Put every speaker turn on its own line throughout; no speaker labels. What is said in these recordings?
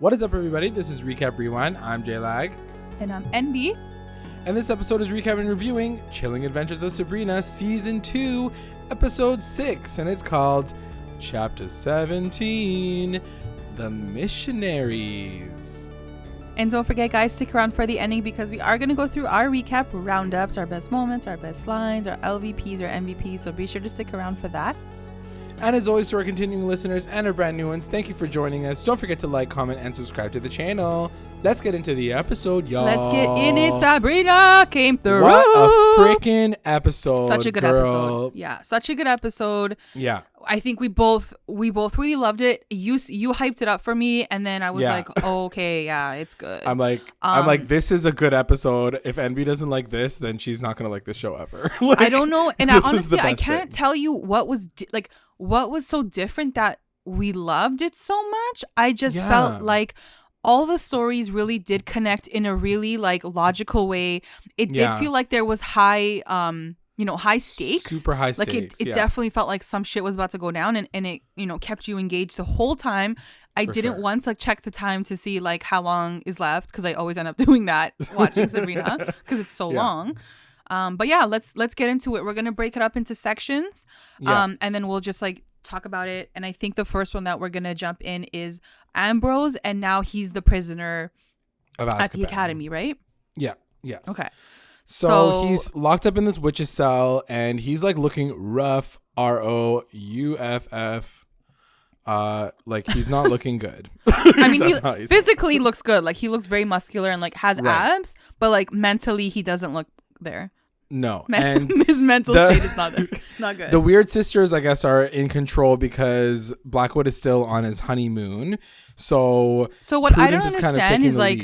What is up, everybody? This is Recap Rewind. I'm J-Lag.
And I'm NB.
And this episode is recapping and reviewing Chilling Adventures of Sabrina, Season 2, Episode 6. And it's called Chapter 17, The Missionaries.
And don't forget, guys, stick around for the ending because we are going to go through our recap roundups, our best moments, our best lines, our LVPs, our MVPs. So be sure to stick around for that.
And as always, to our continuing listeners and our brand new ones, thank you for joining us. Don't forget to like, comment, and subscribe to the channel. Let's get into the episode, y'all.
Let's get in it. Sabrina came through.
What a freaking episode,
Such a good episode. Yeah, such a good episode.
Yeah.
I think we both really loved it. You hyped it up for me, and then I was like, oh, okay, yeah, it's good.
I'm like, this is a good episode. If NB doesn't like this, then she's not gonna like the show ever.
I don't know, and honestly, I can't tell you what was what was so different that we loved it so much. I just felt like all the stories really did connect in a really like logical way. It did feel like there was high stakes,
super high stakes.
Like it definitely felt like some shit was about to go down, and it kept you engaged the whole time. I didn't once check the time to see like how long is left, because I always end up doing that watching Sabrina because it's so long. But yeah, let's get into it. We're gonna break it up into sections, and then we'll just like talk about it. And I think the first one that we're gonna jump in is Ambrose, and now he's the prisoner at the academy, right?
Yeah. Yes.
Okay.
So he's locked up in this witch's cell, and he's like looking rough. ROUFF. Like he's not looking good.
I mean, he physically looks good. Like he looks very muscular and like has abs, but like mentally he doesn't look there.
No, and
his mental state is not there. Not good.
The weird sisters, I guess, are in control because Blackwood is still on his honeymoon. So
what I don't understand is like,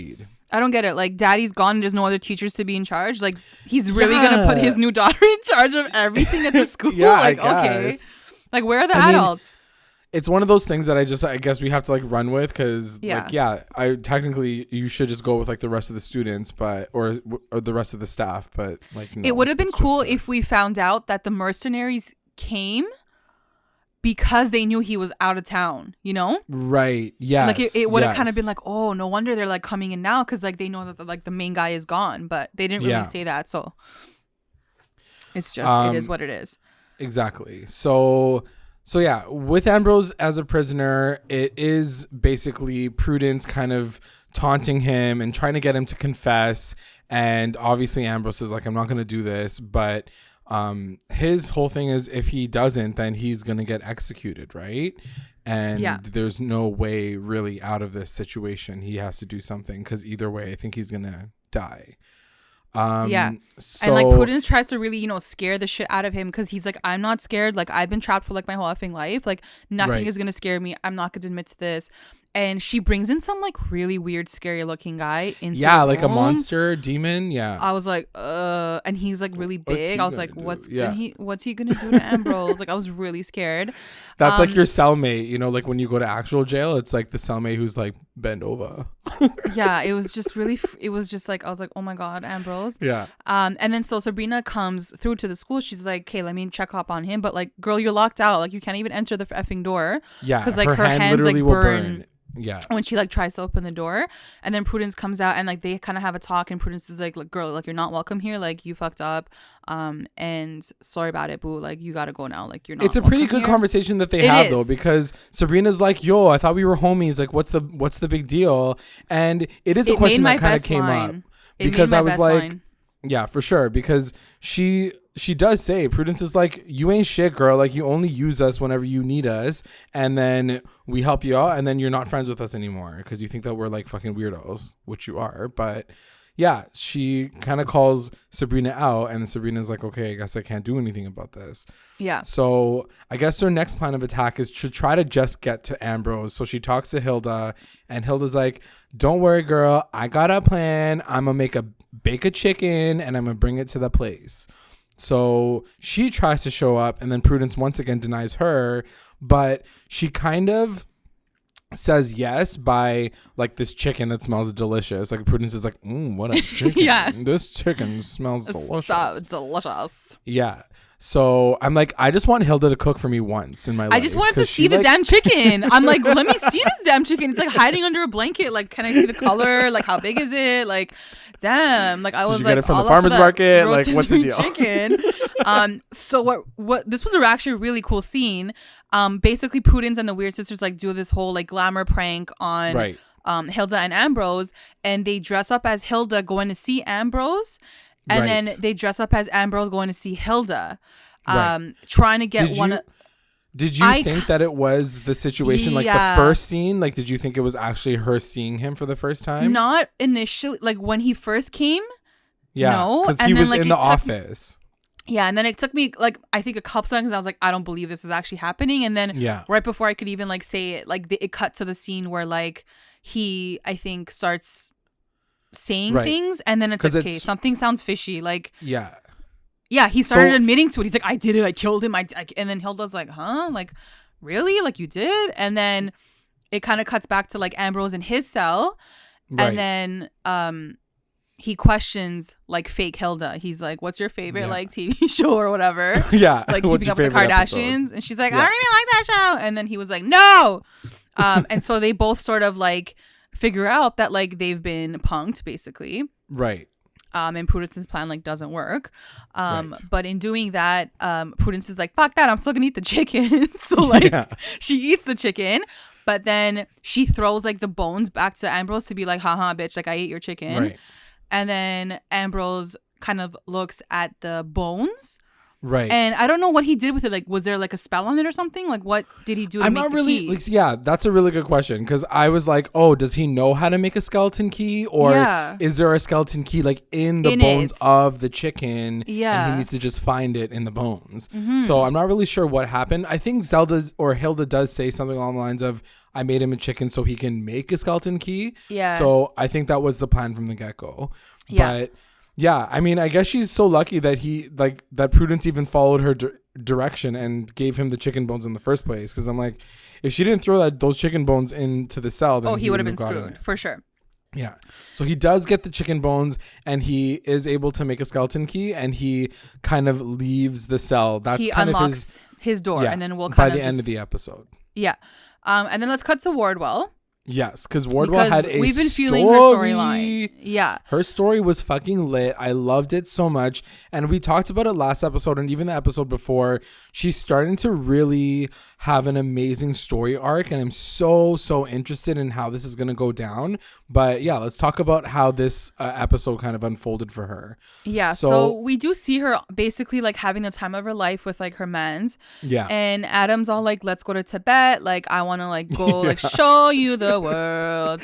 I don't get it. Like, daddy's gone and there's no other teachers to be in charge. Like, he's really gonna put his new daughter in charge of everything at the school. Like, okay, like where are the adults?
It's one of those things that I guess we have to like run with, because I technically you should just go with like the rest of the students, but or the rest of the staff, but like no,
it would have been cool if we found out that the mercenaries came because they knew he was out of town,
right? Yeah,
like it would have kind of been like, oh, no wonder they're like coming in now, because like they know that like the main guy is gone, but they didn't really say that, so it's just it is what it is.
Exactly. So yeah, with Ambrose as a prisoner, it is basically Prudence kind of taunting him and trying to get him to confess. And obviously Ambrose is like, I'm not going to do this. But his whole thing is, if he doesn't, then he's going to get executed, right? And there's no way really out of this situation. He has to do something, because either way, I think he's going to die.
So, and like Prudence tries to really scare the shit out of him, because he's like, I'm not scared, like I've been trapped for like my whole effing life, like nothing is gonna scare me, I'm not gonna admit to this. And she brings in some like really weird scary looking guy into the
like
room.
A monster demon. I
was like and he's like really big. I was like, what's he gonna do to Ambrose? Like I was really scared.
That's like your cellmate, like when you go to actual jail, it's like the cellmate who's like bent over.
It was just really it was just like, I was like, oh my god, Ambrose. And then so Sabrina comes through to the school. She's like, okay, let me check up on him, but like, girl, you're locked out, like you can't even enter the effing door, because like her hands like burn. When she like tries to open the door. And then Prudence comes out, and like they kind of have a talk, and Prudence is like, look, girl, like you're not welcome here, like you fucked up, and sorry about it, boo, like you gotta go now, like you're not.
It's a pretty good conversation that they have though, because Sabrina's like, yo, I thought we were homies, like what's the big deal? And it is a question that kind of came up, because I was like, yeah, for sure, because she does say, Prudence is like, you ain't shit, girl, like you only use us whenever you need us, and then we help you out, and then you're not friends with us anymore because you think that we're like fucking weirdos, which you are. But yeah, she kind of calls Sabrina out, and Sabrina's like, okay, I guess I can't do anything about this. So I guess her next plan of attack is to try to just get to Ambrose. So she talks to Hilda, and Hilda's like, don't worry, girl, I got a plan. I'm gonna bake a chicken, and I'm gonna bring it to the place. So she tries to show up, and then Prudence once again denies her, but she kind of says yes by like this chicken that smells delicious. Like Prudence is like, what a chicken. This chicken smells delicious.
So delicious.
Yeah. So I'm like, I just want Hilda to cook for me once in my life.
I just wanted to see the damn chicken. I'm like, let me see this damn chicken. It's like hiding under a blanket. Like, can I see the color? Like, how big is it? Like, damn. Like, I was like,
get it from the farmer's market? Like, what's the deal?
Chicken. So what? This was actually a really cool scene. Basically, Prudence and the Weird Sisters like do this whole like glamour prank on Hilda and Ambrose, and they dress up as Hilda going to see Ambrose. And then they dress up as Ambrose going to see Hilda, trying to get
Did you think that it was the situation, like the first scene? Like, did you think it was actually her seeing him for the first time?
Not initially. Like, when he first came,
no. Because he was in the office.
And then it took me, like, I think a couple seconds. I was like, I don't believe this is actually happening. And then right before I could even, like, say it, like, it cut to the scene where, like, he, I think, starts saying things, and then it's like, okay, something sounds fishy. Like, he started admitting to it. He's like, I did it, I killed him, and then Hilda's like, huh, like, really, like, you did? And then it kind of cuts back to like Ambrose in his cell, and then he questions like fake Hilda. He's like, what's your favorite like TV show or whatever? Like Keeping Up with the Kardashians episode? And she's like, I don't even like that show. And then he was like, no. And so they both sort of like figure out that like they've been punked basically, and Prudence's plan like doesn't work, but in doing that, Prudence is like, fuck that, I'm still gonna eat the chicken. So like she eats the chicken, but then she throws like the bones back to Ambrose to be like, haha bitch, like I ate your chicken. And then Ambrose kind of looks at the bones. And I don't know what he did with it. Like, was there like a spell on it or something? Like, what did he do to make the key?
Like, that's a really good question. Because I was like, oh, does he know how to make a skeleton key? Or is there a skeleton key like in the bones of the chicken? And he needs to just find it in the bones. So I'm not really sure what happened. I think Hilda does say something along the lines of, I made him a chicken so he can make a skeleton key. So I think that was the plan from the get-go. But yeah, I mean, I guess she's so lucky that that Prudence even followed her direction and gave him the chicken bones in the first place. Because I'm like, if she didn't throw those chicken bones into the cell, then
he would have been screwed for sure.
Yeah. So he does get the chicken bones, and he is able to make a skeleton key, and he kind of leaves the cell. He kind
unlocks his door, and then we'll
by the end of the episode.
And then let's cut to Wardwell.
Yes, because Wardwell had a
we've been feeling her storyline.
Her story was fucking lit. I loved it so much. And we talked about it last episode and even the episode before. She's starting to really have an amazing story arc. And I'm so interested in how this is going to go down. But yeah, let's talk about how this episode kind of unfolded for her.
Yeah, so we do see her basically like having the time of her life with like her mans. And Adam's all like, let's go to Tibet. Like, I want to like go like show you the world.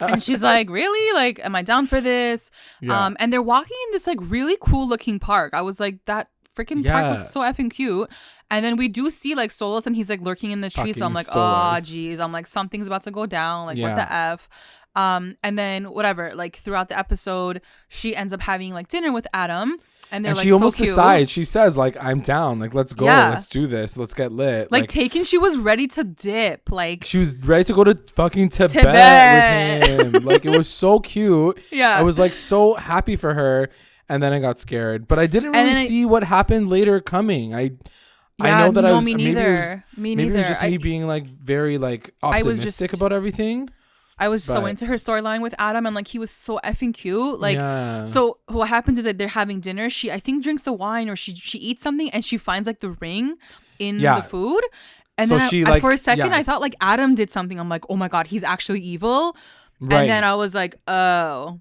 And she's like, really? Like, am I down for this? And they're walking in this like really cool looking park. I was like, that freaking park looks so effing cute. And then we do see like Solos, and he's like lurking in the tree. So I'm like, oh geez, I'm like, something's about to go down. Like, what the F? And then whatever, like throughout the episode, she ends up having like dinner with Adam. And
she almost decides. She says, like, I'm down. Like, let's go. Let's do this. Let's get lit.
Like she was ready to dip. Like,
she was ready to go to fucking Tibet with him. Like, it was so cute. I was like so happy for her. And then I got scared. But I didn't really see what happened later coming. I know that I was
me neither.
Maybe it was just me being like very like optimistic about everything.
I was so into her storyline with Adam, and like he was so effing cute. Like, so what happens is that they're having dinner. She, I think, drinks the wine, or she eats something, and she finds like the ring in the food. And so then for a second, I thought like Adam did something. I'm like, oh my God, he's actually evil. And then I was like,
oh,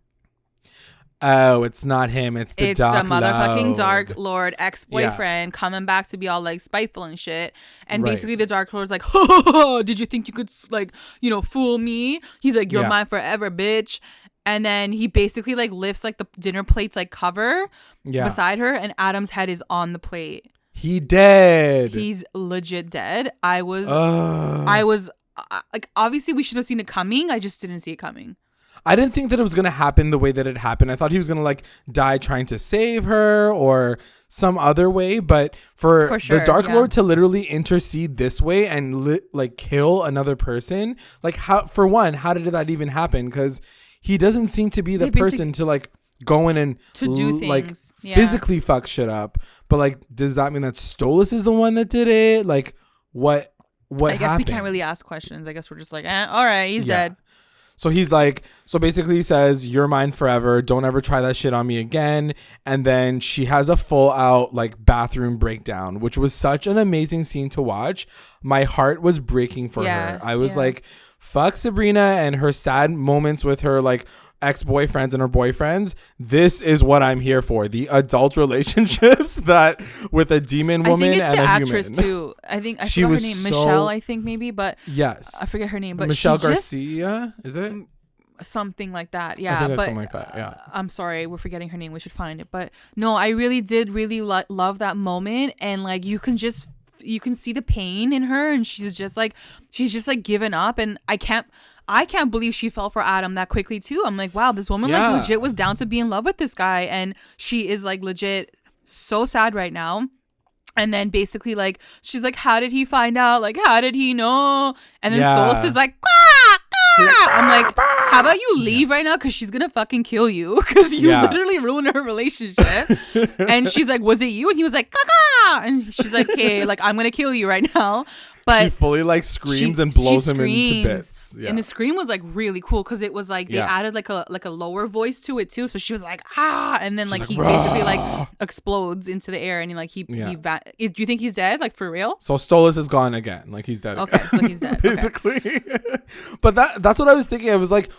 it's not him. It's the
motherfucking Dark Lord ex-boyfriend coming back to be all like spiteful and shit. And basically the Dark Lord's like, did you think you could like, fool me? He's like, you're mine forever, bitch. And then he basically like lifts like the dinner plate's like cover beside her, and Adam's head is on the plate.
He dead.
He's legit dead. I was like, obviously we should have seen it coming. I just didn't see it coming.
I didn't think that it was going to happen the way that it happened. I thought he was going to like die trying to save her or some other way. But for sure, the Dark Lord to literally intercede this way and like kill another person, like how did that even happen? Because he doesn't seem to be the person to like going and
to do things,
like physically fuck shit up. But like, does that mean that Stolas is the one that did it? Like, what I guess
happened? We can't really ask questions. I guess we're just like, all right, he's dead.
So he's like, so basically he says, you're mine forever. Don't ever try that shit on me again. And then she has a full out like bathroom breakdown, which was such an amazing scene to watch. My heart was breaking for her. I was like, fuck Sabrina and her sad moments with her like ex-boyfriends and her boyfriends. This is what I'm here for. The adult relationships that with a demon woman and a
actress
human.
Too. I think I forgot her name. Michelle, I think maybe, but
yes,
I forget her name. But
Michelle Garcia, is it?
Something like that. Yeah,
I think that's something like that. Yeah.
I'm sorry, we're forgetting her name. We should find it. But no, I really did love that moment, and like you can see the pain in her, and she's just like given up, and I can't believe she fell for Adam that quickly too. I'm like, wow, this woman like legit was down to be in love with this guy, and she is like legit so sad right now. And then basically like she's like, how did he find out? Like, how did he know? And then Stolas is like, I'm like, how about you leave right now, because she's gonna fucking kill you, because you literally ruined her relationship. And she's like, was it you? And he was like, Kaka! And she's like, okay, like I'm gonna kill you right now. But
she fully like screams and blows him into bits.
And the scream was like really cool, because it was like they added like a lower voice to it too. So she was like, and then like he basically like explodes into the air, and he like do you think he's dead, like for real?
So Stolas is gone again, like he's dead.
Okay, so he's dead
basically. But that's what I was thinking. I was like,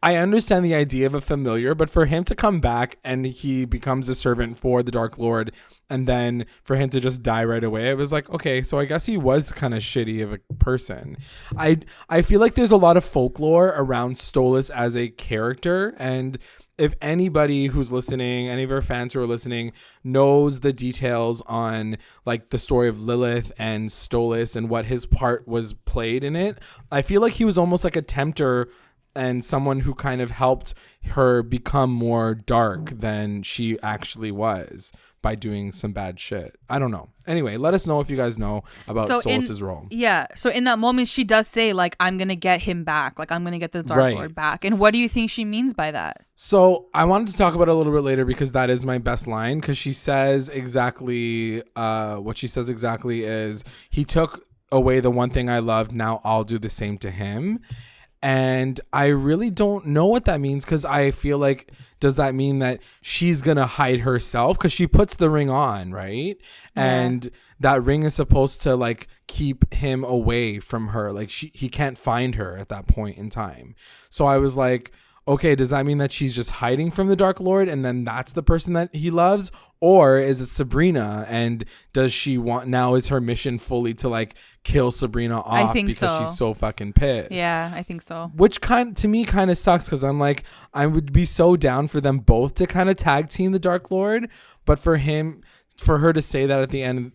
I understand the idea of a familiar, but for him to come back and he becomes a servant for the Dark Lord, and then for him to just die right away, it was like, okay, so I guess he was kind of shitty of a person. I feel like there's a lot of folklore around Stolas as a character, and if anybody who's listening, any of our fans who are listening, knows the details on like the story of Lilith and Stolas and what his part was played in it, I feel like he was almost like a tempter and someone who kind of helped her become more dark than she actually was by doing some bad shit. I don't know. Anyway, let us know if you guys know about Stolas' role.
Yeah. So in that moment, she does say, like, I'm going to get him back. Like, I'm going to get the Dark Lord back. And what do you think she means by that?
So I wanted to talk about it a little bit later, because that is my best line. Because she says exactly, what she says exactly is, he took away the one thing I loved. Now I'll do the same to him. And I really don't know what that means, because I feel like, does that mean that she's going to hide herself? Because she puts the ring on, right? Yeah. And that ring is supposed to like keep him away from her. Like he can't find her at that point in time. So I was like, okay, does that mean that she's just hiding from the Dark Lord and then that's the person that he loves? Or is it Sabrina? And does she want, now is her mission fully to like kill Sabrina off because she's so fucking pissed?
Yeah, I think so.
Which to me kind of sucks, because I'm like, I would be so down for them both to kind of tag team the Dark Lord. But for her to say that at the end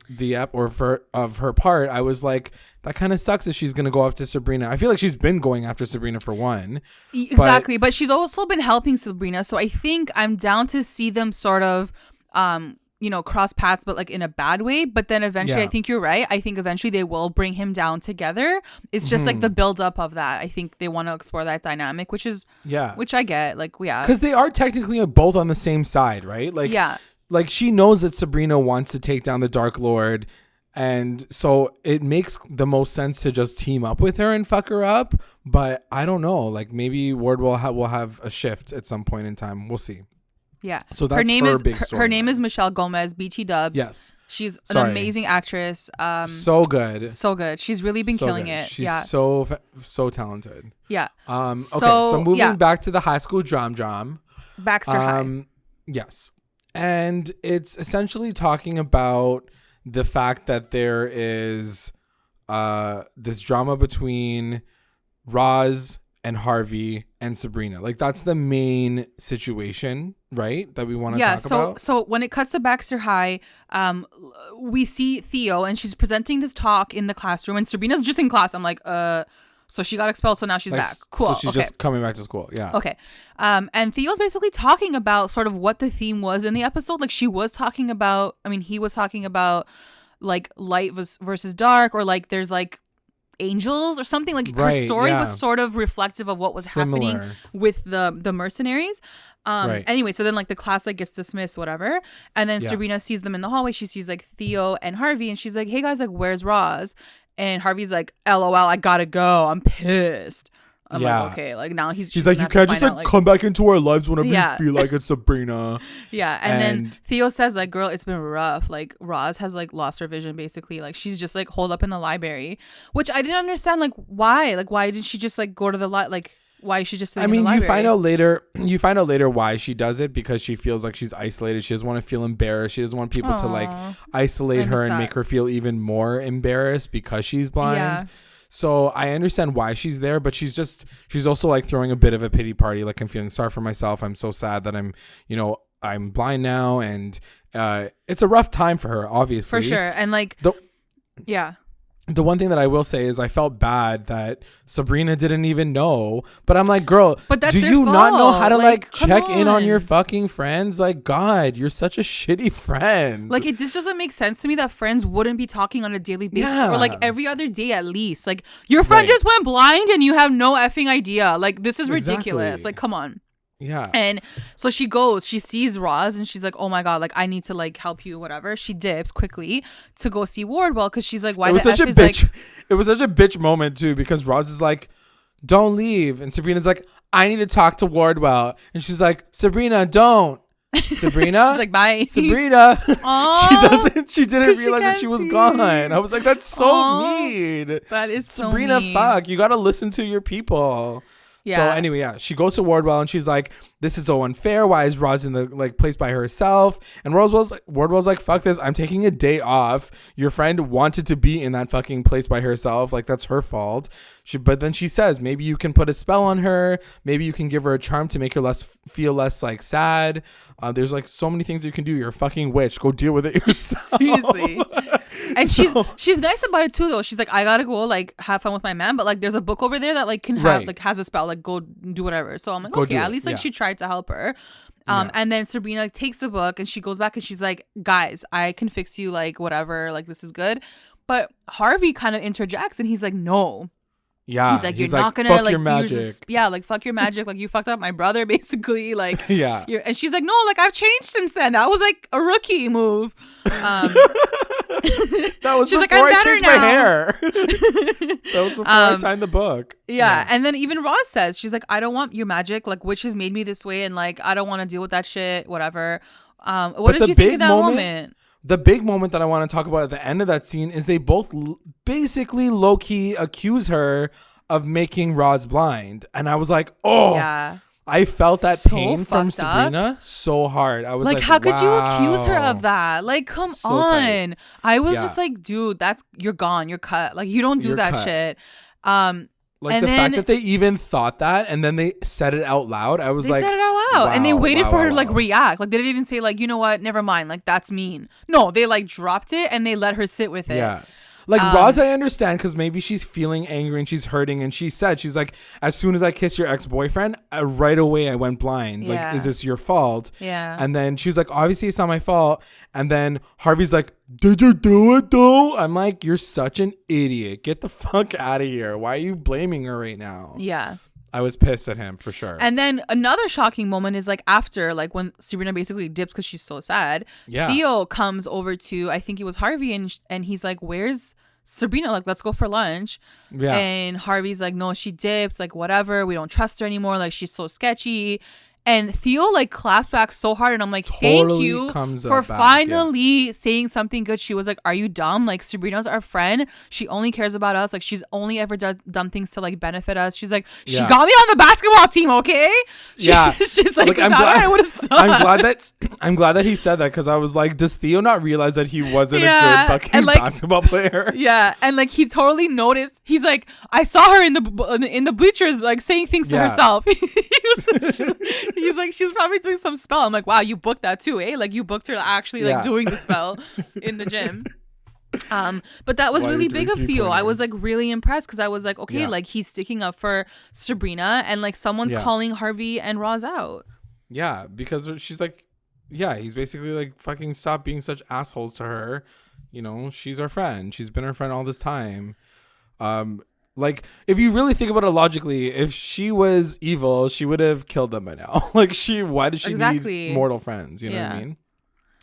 of her part, I was like, that kind of sucks if she's going to go after Sabrina. I feel like she's been going after Sabrina for one.
Exactly. But she's also been helping Sabrina. So I think I'm down to see them sort of, cross paths, but like in a bad way. But then eventually, I think you're right. I think eventually they will bring him down together. It's just like the build up of that. I think they want to explore that dynamic, which I get. Like, yeah.
Because they are technically both on the same side, right? Like, yeah. Like she knows that Sabrina wants to take down the Dark Lord. And so it makes the most sense to just team up with her and fuck her up. But I don't know. Like maybe Wardwell will have a shift at some point in time. We'll see.
Yeah.
So that's big story.
Her name is Michelle Gomez, BT Dubs.
Yes.
She's an amazing actress.
So good.
So good. She's really been killing it.
She's so talented.
Yeah.
Okay. So moving back to the high school drum.
Baxter High.
Yes. And it's essentially talking about the fact that there is this drama between Roz and Harvey and Sabrina. Like that's the main situation, right? That we want to talk about.
So when it cuts to Baxter High, we see Theo and she's presenting this talk in the classroom and Sabrina's just in class. I'm like, so she got expelled, so now she's back. Cool.
So she's just coming back to school. Yeah.
Okay. And Theo's basically talking about sort of what the theme was in the episode. Like he was talking about like light versus dark, or like there's like angels or something. Like her story was sort of reflective of what was happening with the mercenaries. Anyway, so then like the class like gets dismissed, whatever, and then Sabrina sees them in the hallway. She sees like Theo and Harvey, and she's like, hey guys, like where's Roz? And Harvey's like, LOL, I gotta go, I'm pissed. I'm like, okay, like now he's
like, you can't just like come back into our lives whenever you feel like it, Sabrina.
And then Theo says like, girl, it's been rough. Like Roz has like lost her vision basically. Like she's just like holed up in the library, which I didn't understand. Like why did she just like go to the like why is she just in the library? You find out later why she does it, because she feels like she's isolated. She doesn't want to feel embarrassed. She doesn't want people to like isolate her and make her feel even more embarrassed because she's blind. Yeah. So I understand why she's there, but she's also like throwing a bit of a pity party. Like, I'm feeling sorry for myself. I'm so sad that I'm blind now. And it's a rough time for her, obviously. For sure. And like,
the one thing that I will say is I felt bad that Sabrina didn't even know. But I'm like, girl, do you not know how to like check in on your fucking friends? Like, God, you're such a shitty friend.
Like, it just doesn't make sense to me that friends wouldn't be talking on a daily basis or like every other day at least. Like, your friend just went blind and you have no effing idea. Like, this is ridiculous. Exactly. Like, come on.
Yeah.
And so she goes, she sees Roz and she's like, oh my God, like I need to like help you, whatever. She dips quickly to go see Wardwell because she's like, why
it was such a bitch moment too, because Roz is like, don't leave. And Sabrina's like, I need to talk to Wardwell. And she's like, Sabrina, don't. Sabrina?
She's like, bye.
Sabrina. She didn't realize that she was gone. I was like, that's so mean.
That is so
Sabrina,
mean.
fuck. You got to listen to your people. Yeah. So anyway, she goes to Wardwell and she's like, this is so unfair. Why is Roz in the like place by herself? And Wardwell's like, fuck this. I'm taking a day off. Your friend wanted to be in that fucking place by herself. Like, that's her fault. But then she says, maybe you can put a spell on her. Maybe you can give her a charm to make her feel less like sad. There's like so many things you can do. You're a fucking witch. Go deal with it yourself.
Seriously. And she's nice about it too, though. She's like, I gotta go like have fun with my man, but like there's a book over there that like can have like has a spell, like go do whatever. So I'm like, okay, at least like she tried to help her. And then Sabrina like, takes the book and she goes back and she's like, guys, I can fix you, like whatever, like this is good. But Harvey kind of interjects and he's like, no.
Yeah,
he's like, you're not gonna
fuck
like
your magic.
Like fuck your magic. Like, you fucked up my brother, basically. Like,
yeah.
And she's like, no, like I've changed since then. That was like a rookie move.
That was before I changed my hair. That was before I signed the book.
Yeah, and then even Roz says, she's like, I don't want your magic. Like, witches made me this way, and like I don't want to deal with that shit. Whatever. What did you think of that moment?
The big moment that I want to talk about at the end of that scene is they both basically low-key accuse her of making Roz blind. And I was like, oh, yeah. I felt that pain from Sabrina so hard. I was like,
how could you accuse her of that? Like, come on. Tight. I was just like, dude, you're gone. You're cut. Like, you don't do that shit.
Like, the fact that they even thought that and then they said it out loud, I was like,
they said it out loud. Wow, and they waited for her to like react. Like, they didn't even say like, you know what, never mind, like that's mean. No, they like dropped it and they let her sit with it.
Yeah. Like, Roz, I understand, because maybe she's feeling angry and she's hurting, and she's like, as soon as I kissed your ex-boyfriend, right away I went blind. Yeah. Like, is this your fault?
Yeah.
And then she was like, obviously it's not my fault. And then Harvey's like, did you do it though? I'm like, you're such an idiot. Get the fuck out of here. Why are you blaming her right now?
Yeah.
I was pissed at him for sure.
And then another shocking moment is like after, like when Sabrina basically dips because she's so sad. Yeah. Theo comes over to, I think it was Harvey, and he's like, where's Sabrina? Like, let's go for lunch. Yeah. And Harvey's like, no, she dipped. Like, whatever. We don't trust her anymore. Like, she's so sketchy. And Theo like claps back so hard, and I'm like, thank you for finally saying something good. She was like, are you dumb? Like, Sabrina's our friend. She only cares about us. Like, she's only ever done things to like benefit us. She's like, she got me on the basketball team, okay? She's like
I'm glad that he said that, because I was like, does Theo not realize that he wasn't a good fucking basketball player?
Yeah, and like he totally noticed. He's like, I saw her in the bleachers like saying things to herself. He's like, she's probably doing some spell. I'm like, wow, you booked that too, eh? Like, you booked her actually like doing the spell in the gym. But that was really big of Theo. I was like really impressed, because I was like, okay, like he's sticking up for Sabrina, and like someone's calling Harvey and Roz out.
Yeah, because she's like, he's basically like, fucking stop being such assholes to her. You know, she's our friend. She's been our friend all this time. Like, if you really think about it logically, if she was evil, she would have killed them by now. Like, why did she need mortal friends? You know what I mean?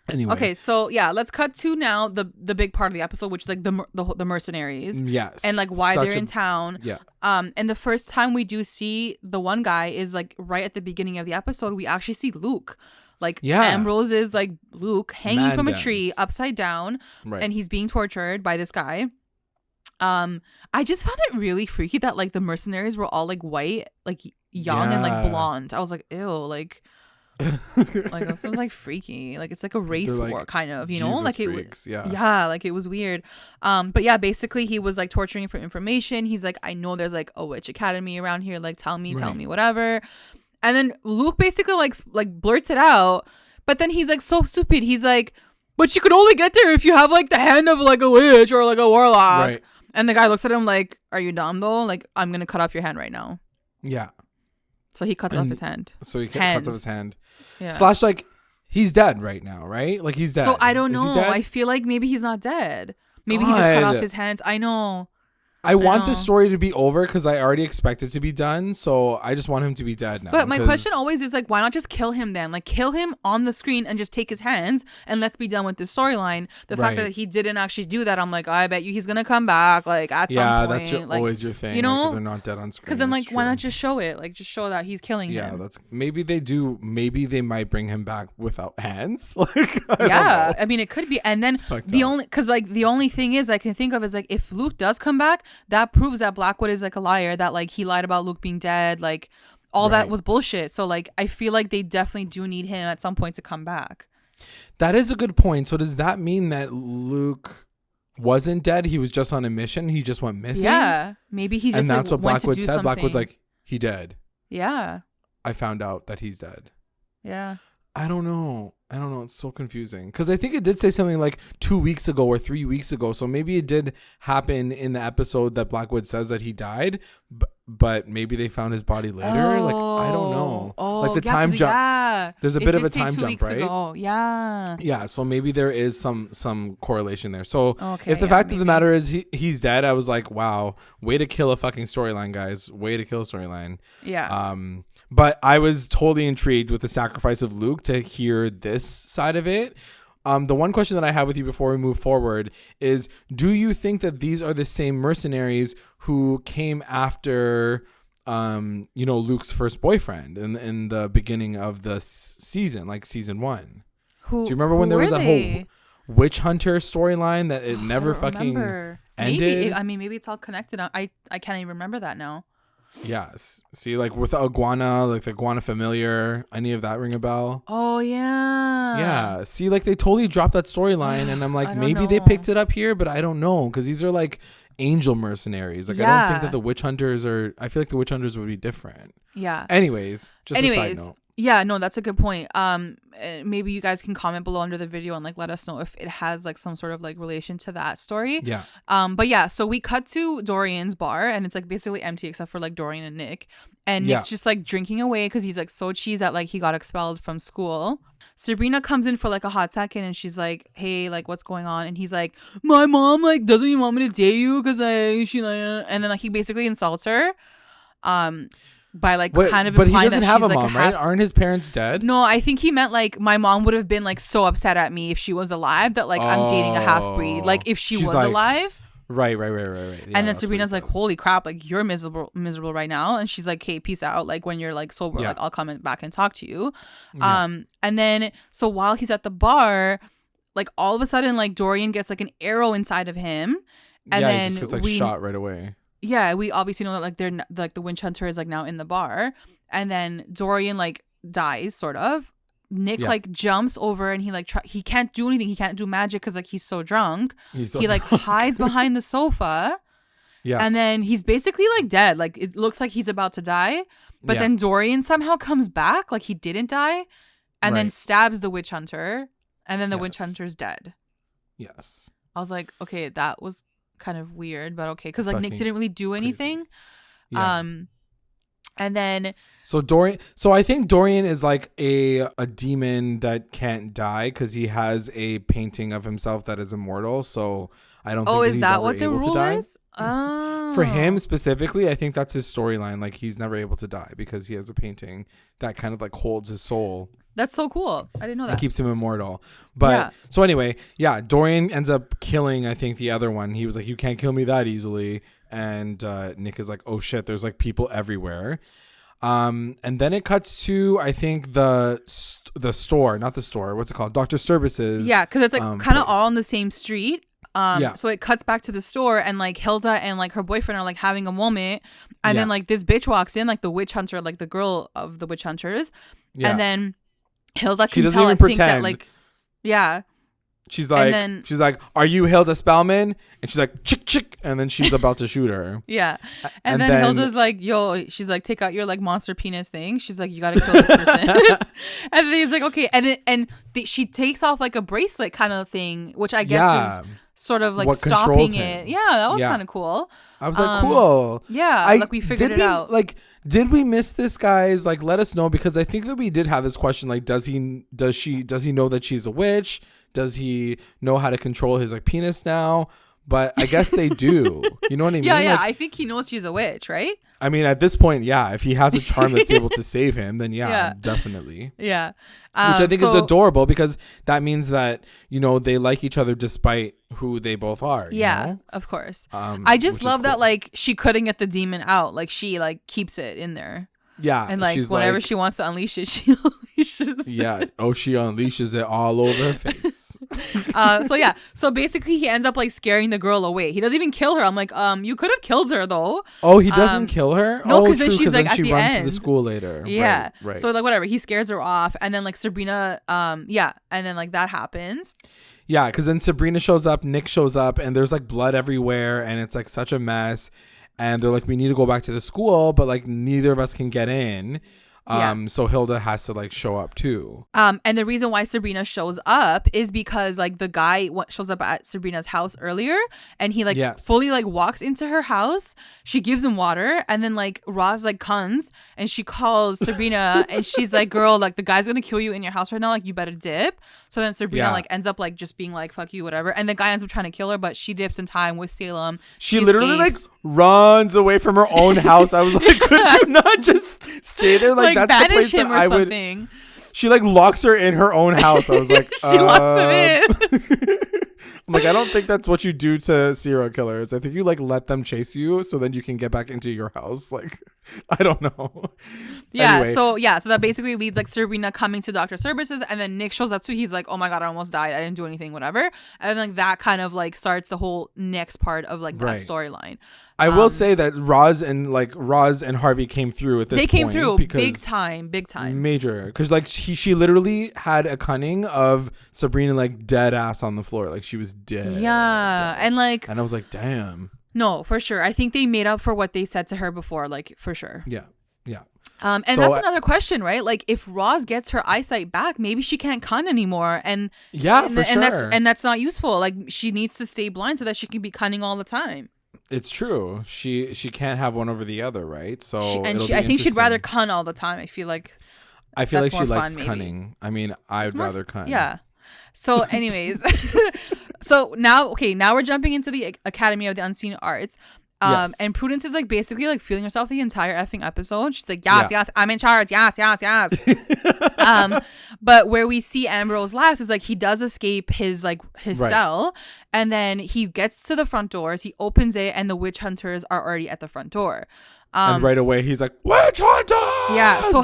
Anyway.
Okay, so yeah, let's cut to now the big part of the episode, which is like the mercenaries.
Yes.
And like why they're in town.
Yeah.
And the first time we do see the one guy is like right at the beginning of the episode, we actually see Luke. Like Ambrose is like Luke hanging from a tree upside down, and he's being tortured by this guy. I just found it really freaky that like the mercenaries were all like white, like young and like blonde. I was like, ew, like this is like freaky. Like it's like a race war kind of, you know?
Jesus
like
freaks,
like it was weird. But yeah, basically he was like torturing for information. He's like, I know there's like a witch academy around here. Like tell me, whatever. And then Luke basically like blurts it out. But then he's like so stupid. He's like, but you could only get there if you have like the hand of like a witch or like a warlock. Right. And the guy looks at him like, are you dumb though? Like, I'm going to cut off your hand right now.
Yeah.
So he cuts off his hand.
So he cuts off his hand. Yeah. Slash, like, he's dead right now, right? Like, he's dead.
So I don't know. I feel like maybe he's not dead. Maybe he just cut off his hands. I know.
I want this story to be over because I already expect it to be done. So I just want him to be dead now.
But my question always is like, why not just kill him then? Like kill him on the screen and just take his hands and let's be done with this storyline. The fact that he didn't actually do that, I'm like, I bet you he's gonna come back like at some point.
Yeah, that's always your thing. You know, like, they're not dead on screen.
Because then like, why not just show it? Like just show that he's killing him.
Yeah, that's maybe they do. Maybe they might bring him back without hands. Like
I mean, it could be. And then the only thing is I can think of is like if Luke does come back, that proves that Blackwood is like a liar, that like he lied about Luke being dead, like all that was bullshit. So like I feel like they definitely do need him at some point to come back.
That is a good point. So does that mean that Luke wasn't dead? He was just on a mission. He just went missing.
Yeah, maybe he just. And that's what Blackwood said.
Blackwood's like, he dead.
Yeah.
I found out that he's dead.
Yeah.
I don't know. It's so confusing because I think it did say something like 2 weeks ago or 3 weeks ago. So maybe it did happen in the episode that Blackwood says that he died, but maybe they found his body later. Like, I don't know. Like the time jump. Yeah. There's a bit of a time jump, right?
Ago. Yeah.
Yeah. So maybe there is some correlation there. So if the fact of the matter is he's dead, I was like, wow, way to kill a fucking storyline, guys. Way to kill a storyline.
Yeah.
But I was totally intrigued with the sacrifice of Luke to hear this side of it. The one question that I have with you before we move forward is, do you think that these are the same mercenaries who came after, Luke's first boyfriend in the beginning of the season, like season 1? Do you remember when there was a whole witch hunter storyline that it never fucking ended?
Maybe it's all connected. I can't even remember that now.
Yes. See, like with the iguana, like the iguana familiar, any of that ring a bell?
Oh, yeah.
Yeah. See, like they totally dropped that storyline and I'm like, maybe they picked it up here, but I don't know because these are like angel mercenaries. Like I don't think that the witch hunters I feel like the witch hunters would be different.
Yeah.
Anyways, a side note.
Yeah, no, that's a good point. Maybe you guys can comment below under the video and like let us know if it has like some sort of like relation to that story.
Yeah.
But yeah, so we cut to Dorian's bar and it's like basically empty except for like Dorian and Nick. And Nick's just like drinking away because he's like so cheesed that like he got expelled from school. Sabrina comes in for like a hot second and she's like, hey, like what's going on? And he's like, my mom like doesn't even want me to date you because she like, and then like he basically insults her. By like kind of
but
implying
he doesn't
that
have
she's
a
like
mom, right? Aren't his parents dead?
No, I think he meant like my mom would have been like so upset at me if she was alive that like I'm dating a half breed. Like if she's was like, alive.
Right. Yeah,
and then Sabrina's like, holy crap, like you're miserable right now. And she's like, okay, peace out. Like when you're like sober, like I'll come back and talk to you. And then so while he's at the bar, like all of a sudden like Dorian gets like an arrow inside of him. And then
he just gets like shot right away.
Yeah, we obviously know that like they're like the witch hunter is like now in the bar, and then Dorian like dies sort of. Nick like jumps over and he like he can't do anything. He can't do magic because like he's so drunk. He like hides behind the sofa. Yeah, and then he's basically like dead. Like it looks like he's about to die, but then Dorian somehow comes back like he didn't die, and then stabs the witch hunter, and then the witch hunter's dead.
Yes,
I was like, okay, that was kind of weird, but okay, because like Nick didn't really do anything. Yeah. And then
so I think Dorian is like a demon that can't die because he has a painting of himself that is immortal. So I don't think he's ever able to die.
Is? Oh.
For him specifically, I think that's his storyline. Like he's never able to die because he has a painting that kind of like holds his soul.
That's so cool. I didn't know that.
It keeps him immortal. But so anyway, Dorian ends up killing, I think, the other one. He was like, you can't kill me that easily. And Nick is like, oh shit, there's like people everywhere. And then it cuts to, I think, the store, not the store. What's it called? Dr. Services.
Yeah, because it's like kind of all on the same street. So it cuts back to the store, and like Hilda and like her boyfriend are like having a moment, and then like this bitch walks in, like the witch hunter, like the girl of the witch hunters, and then Hilda can tell, I think, that like,
she's like, are you Hilda Spellman? And she's like, chick chick, and then she's about to shoot her.
And then Hilda's like, yo, she's like, take out your like monster penis thing. She's like, you gotta kill this person. And then he's like, okay, and she takes off like a bracelet kind of thing, which I guess is sort of like stopping it. Yeah, that was kind of cool.
I was like, cool.
Yeah, like we figured it out.
Like, did we miss this, guys? Like, let us know, because I think that we did have this question. Like, does he know that she's a witch? Does he know how to control his like penis now? But I guess they do. You know what I mean?
Yeah.
Like,
I think he knows she's a witch, right?
I mean, at this point, if he has a charm that's able to save him, then definitely.
Yeah.
Which I think is adorable, because that means that, you know, they like each other despite who they both are. You know?
Of course. I just love that, like, she couldn't get the demon out. Like, she, like, keeps it in there.
Yeah.
And, like, whenever she wants to unleash it, she unleashes it.
Yeah. Oh, she unleashes it all over her face.
So basically he ends up like scaring the girl away. He doesn't even kill her. I'm like, you could have killed her though.
Oh, he doesn't kill her?
No, because then she's like, at the
runs
end
to the school later.
Yeah.
Right.
So like whatever, he scares her off, and then like Sabrina, and then like that happens.
Yeah, because then Sabrina shows up, Nick shows up, and there's like blood everywhere, and it's like such a mess. And they're like, we need to go back to the school, but like neither of us can get in. So Hilda has to like show up too.
And the reason why Sabrina shows up is because like the guy shows up at Sabrina's house earlier, and he like fully like walks into her house. She gives him water, and then like Roz like comes and she calls Sabrina and she's like, girl, like the guy's gonna kill you in your house right now, like you better dip. So then Sabrina like ends up like just being like, fuck you, whatever. And the guy ends up trying to kill her, but she dips in time with Salem.
She literally like runs away from her own house. I was like, could you not just stay there? Like that's the place that I would. She like locks her in her own house. I was like,
she locks him in.
I'm like, I don't think that's what you do to serial killers. I think you like let them chase you so then you can get back into your house. Like, I don't know.
Yeah. Anyway. So that basically leads like Sabrina coming to Dr. Services, and then Nick shows up too. He's like, oh my God, I almost died. I didn't do anything, whatever. And then like that kind of like starts the whole next part of like that storyline.
I will say that Roz and Harvey came through at this point.
They came through big time.
Major. Because like she literally had a cunning of Sabrina like dead ass on the floor. Like she was dead.
Yeah.
Dead. And I was like, damn.
No, for sure. I think they made up for what they said to her before, like for sure.
Yeah.
And that's another question, right? Like if Roz gets her eyesight back, maybe she can't cun anymore. And
for sure.
That's not useful. Like she needs to stay blind so that she can be cunning all the time.
It's true. She can't have one over the other, right? So
I think she'd rather cun all the time. I feel like
she likes cunning. I mean, I'd rather cun.
Yeah. So anyways, so now we're jumping into the Academy of the Unseen Arts. And Prudence is like basically like feeling herself the entire effing episode. She's like, yes, I'm in charge. Yes. But where we see Ambrose last is like he does escape his cell, and then he gets to the front doors. He opens it, and the witch hunters are already at the front door.
And right away he's like, witch hunters!
Yeah. So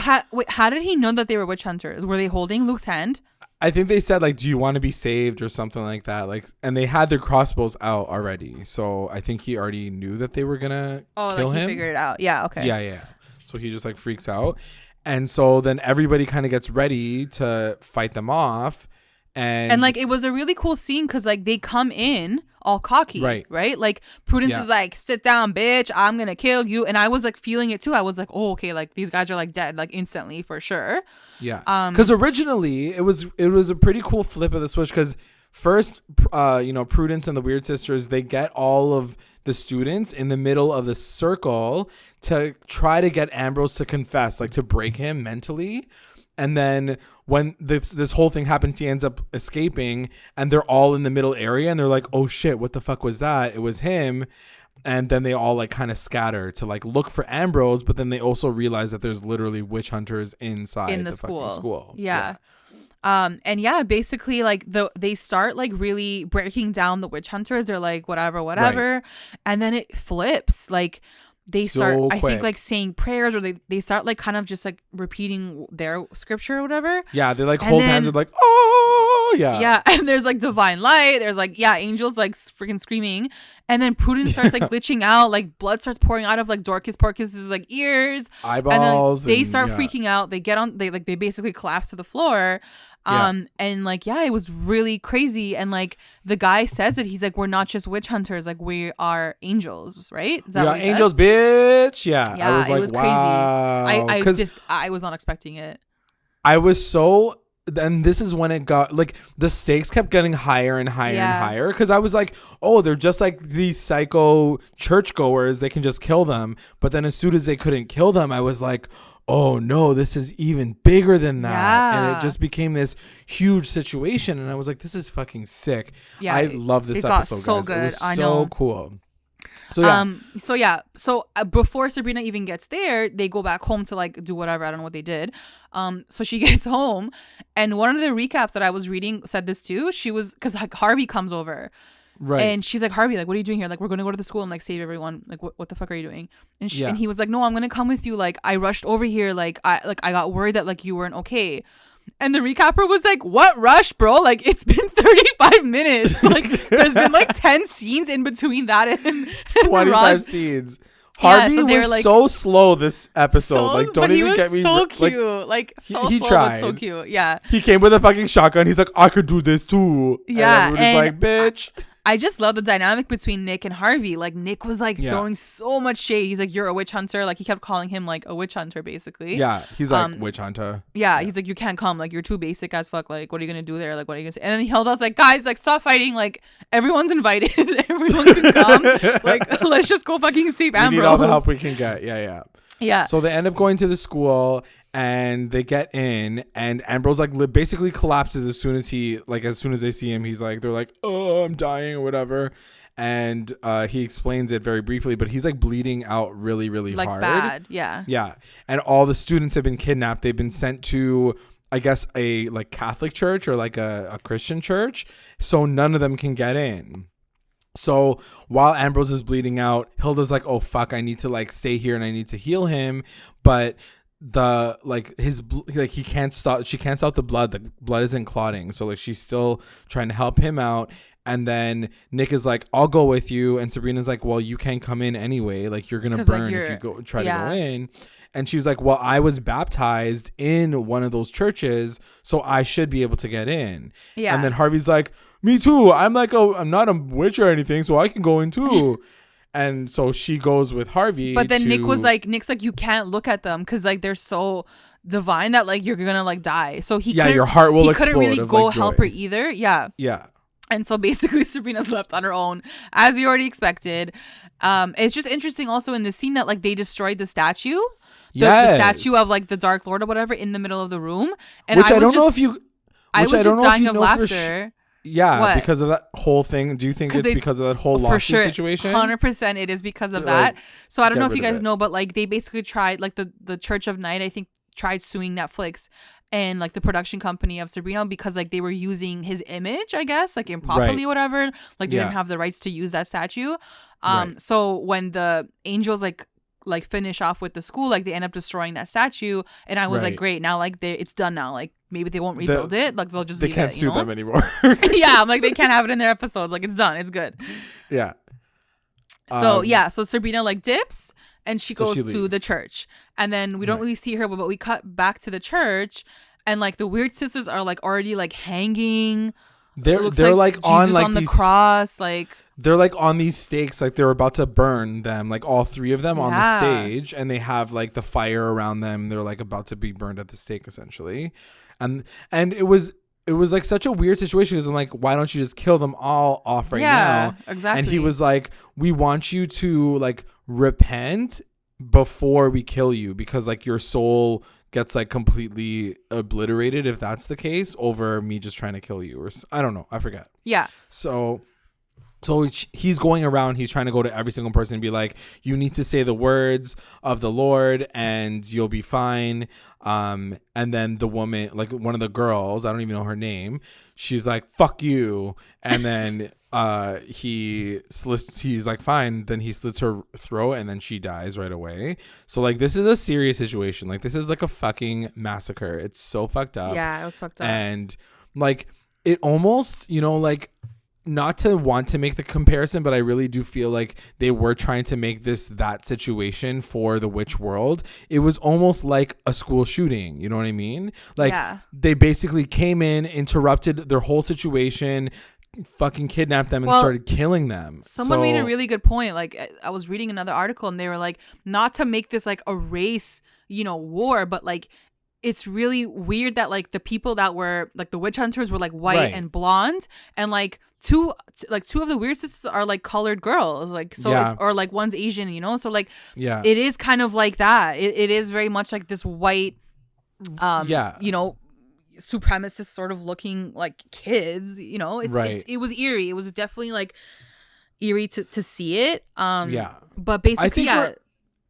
how did he know that they were witch hunters? Were they holding Luke's hand?
I think they said like, do you want to be saved or something like that? Like, and they had their crossbows out already. So I think he already knew that they were gonna kill him.
He figured it out. Yeah. Okay.
Yeah. So he just like freaks out. And so then everybody kind of gets ready to fight them off. And
like, it was a really cool scene because like they come in all cocky, right? Like Prudence is like, sit down, bitch, I'm gonna kill you. And I was like feeling it too. I was like, oh, okay, like these guys are like dead, like instantly for sure.
Yeah. Because originally it was a pretty cool flip of the switch, because first, Prudence and the Weird Sisters, they get all of the students in the middle of the circle to try to get Ambrose to confess, like to break him mentally. And then when this whole thing happens, he ends up escaping, and they're all in the middle area, and they're like, oh shit, what the fuck was that? It was him. And then they all like kind of scatter to like look for Ambrose, but then they also realize that there's literally witch hunters inside the
school.
fucking school.
Yeah. And yeah, basically like they start like really breaking down the witch hunters. They're like, whatever. Right. And then it flips. Like they start, I think, like saying prayers, or they start like kind of just like repeating their scripture or whatever.
Yeah. They like hold hands and like, oh yeah.
Yeah. And there's like divine light. There's like, yeah, angels like freaking screaming. And then Prudence starts like glitching out. Like blood starts pouring out of like Dorcas Porcus's like ears.
Eyeballs.
And then they start freaking out. They get on, they basically collapse to the floor. And like, yeah, it was really crazy. And like the guy says it, he's like, we're not just witch hunters, like we are angels, right? Is that what he
angels,
says?
Bitch. Yeah.
Yeah,
I was like,
it was
wow.
crazy. I was not expecting it.
I was so, and this is when it got like the stakes kept getting higher and higher and higher, because I was like, oh, they're just like these psycho churchgoers, they can just kill them. But then as soon as they couldn't kill them, I was like, oh no, this is even bigger than that. And it just became this huge situation, and I was like, this is fucking sick. I love this episode,
so
guys.
Good.
It was so cool.
So before Sabrina even gets there, they go back home to like do whatever. I don't know what they did. So she gets home, and one of the recaps that I was reading said this too. She was, because like Harvey comes over. Right. And she's like, Harvey, like, what are you doing here? Like, we're going to go to the school and like save everyone. Like, what the fuck are you doing? And and he was like, no, I'm going to come with you. Like, I rushed over here. Like, I got worried that like you weren't okay. And the recapper was like, what rush, bro? Like, it's been 35 minutes. Like, there's been like 10 scenes in between that and
25
Ross.
scenes. Harvey was like, so slow this episode. Like, don't even get me.
So cute. Like so
he
slow,
tried.
But so cute. Yeah.
He came with a fucking shotgun. He's like, I could do this too.
Yeah.
And everybody's like, bitch.
I just love the dynamic between Nick and Harvey. Like, Nick was like throwing so much shade. He's like, you're a witch hunter. Like, he kept calling him like a witch hunter, basically.
Yeah, he's like, witch hunter.
Yeah, he's like, you can't come. Like, you're too basic as fuck. Like, what are you gonna do there? Like, what are you gonna say? And then Hilda's like, guys, like, stop fighting. Like, everyone's invited. Everyone can come. Like, let's just go fucking save Ambrose.
We need all the help we can get.
Yeah.
So they end up going to the school, and they get in, and Ambrose like basically collapses as soon as they see him. He's like, they're like, oh, I'm dying or whatever. And he explains it very briefly, but he's like bleeding out really, really
like
hard.
Bad. Yeah.
Yeah. And all the students have been kidnapped. They've been sent to, I guess, a like Catholic church or like a Christian church. So none of them can get in. So while Ambrose is bleeding out, Hilda's like, oh fuck, I need to like stay here and I need to heal him. But the like his like she can't stop the blood isn't clotting. So like she's still trying to help him out. And then Nick is like, I'll go with you. And Sabrina's like, well, you can't come in anyway. Like, you're going to burn if you try to go in. And she was like, well, I was baptized in one of those churches, so I should be able to get in. Yeah. And then Harvey's like, me too. I'm not a witch or anything, so I can go in too. And so she goes with Harvey.
But then Nick's like, you can't look at them because like they're so divine that like you're going to like die. So
your heart will explode.
He couldn't really go
like
help her either. Yeah.
Yeah.
And so basically Sabrina's left on her own, as we already expected. It's just interesting also in the scene that like they destroyed the statue. The statue of like the Dark Lord or whatever in the middle of the room. And
I was just
dying of laughter.
Yeah, because of that whole thing. Do you think it's because of that whole lawsuit situation?
100% it is because of that. So I don't know if you guys know, but like they basically tried, like the Church of Night, I think, tried suing Netflix and like the production company of Sabrina because like they were using his image, I guess, like improperly or whatever. Like they didn't have the rights to use that statue. So when the angels like finish off with the school, like they end up destroying that statue, and I was like, great, now like it's done now, like maybe they won't rebuild it, like they'll just
they can't sue them anymore.
Yeah, I'm like, they can't have it in their episodes, like it's done, it's good.
Yeah.
So so Sabrina like dips and she goes to the church, and then we don't really see her, but we cut back to the church, and like the weird sisters are like already like hanging.
They're like on like
the these cross, like
they're like on these stakes, like they're about to burn them, like all three of them on the stage, and they have like the fire around them. They're like about to be burned at the stake essentially. And it was it was like such a weird situation because I'm like, why don't you just kill them all off right now?
Exactly.
And he was like, we want you to like repent before we kill you because like your soul gets like completely obliterated if that's the case over me just trying to kill you, or I don't know, I forget.
Yeah.
So he's going around, he's trying to go to every single person and be like, you need to say the words of the Lord and you'll be fine. And then the woman, like one of the girls, I don't even know her name, she's like, fuck you. And then he's like, fine. Then he slits her throat and then she dies right away. So like, this is a serious situation. Like, this is like a fucking massacre. It's so fucked up.
Yeah, it was fucked up.
And like, it almost, you know, like, not to want to make the comparison, but I really do feel like they were trying to make that situation for the witch world. It was almost like a school shooting. You know what I mean? Like, they basically came in, interrupted their whole situation, fucking kidnapped them and started killing them.
Someone made a really good point. Like, I was reading another article and they were like, not to make this like a race, you know, war, but like, it's really weird that like the people that were like the witch hunters were like white and blonde, and like two of the weird sisters are like colored girls, like, so it's, or like one's Asian, you know, so like it is kind of like that. It is very much like this white you know, supremacist sort of looking like kids, you know. It was eerie. It was definitely like eerie to see it. But basically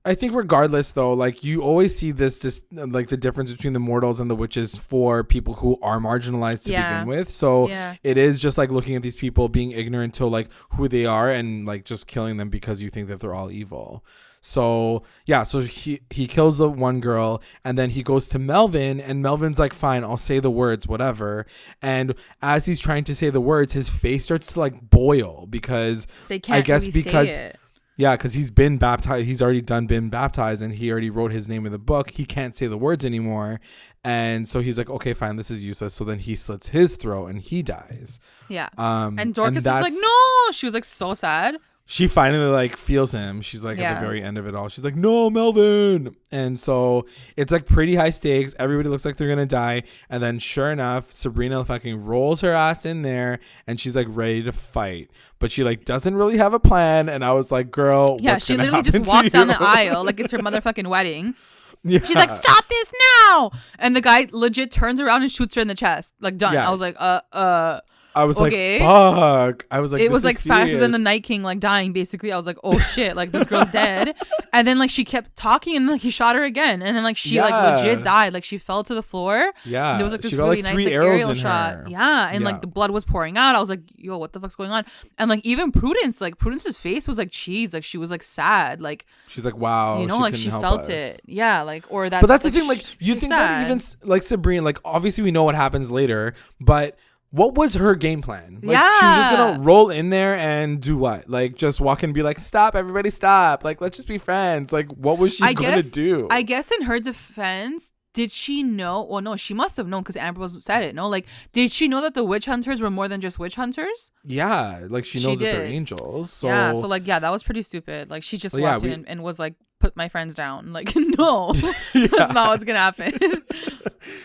I think regardless though, like you always see this just like the difference between the mortals and the witches for people who are marginalized to begin with. So it is just like looking at these people being ignorant to like who they are and like just killing them because you think that they're all evil. So so he kills the one girl and then he goes to Melvin and Melvin's like, fine, I'll say the words, whatever. And as he's trying to say the words, his face starts to like boil because
they can't say it.
Yeah, because he's been baptized. He's already been baptized and he already wrote his name in the book. He can't say the words anymore. And so he's like, okay, fine, this is useless. So then he slits his throat and he dies. Yeah.
And Dorcas was like, no. She was like so sad.
She finally like feels him. She's like at the very end of it all. She's like, no, Melvin. And so it's like pretty high stakes. Everybody looks like they're going to die. And then sure enough, Sabrina fucking rolls her ass in there and she's like ready to fight. But she like doesn't really have a plan. And I was like, girl, what's
she literally just walks down the aisle like it's her motherfucking wedding. Yeah. She's like, stop this now. And the guy legit turns around and shoots her in the chest. Like, done. I was like,
I was like, fuck. I was like,
it was like faster than the Night King like dying, basically. I was like, oh shit, like this girl's dead. And then like she kept talking and like he shot her again. And then like she like legit died. Like she fell to the floor. Yeah. And there was like this really nice like aerial shot. Yeah. And like the blood was pouring out. I was like, yo, what the fuck's going on? And like even Prudence's face was like cheese. Like she was like sad. Like
she's like, wow.
You know, like she felt it. Yeah. Like, or that.
But that's like, the thing. Like you think sad. That even like Sabrina, like obviously we know what happens later, but what was her game plan? Like, she was just going to roll in there and do what? Like, just walk in and be like, stop, everybody stop. Like, let's just be friends. Like, what was she going to do?
I guess in her defense, did she know? Well, no, she must have known because Ambrose said it. No, like, did she know that the witch hunters were more than just witch hunters?
Yeah, like she knows that they're angels. So
yeah, so like, that was pretty stupid. Like, she just walked in and was like, put my friends down. Like, no, that's not what's gonna happen.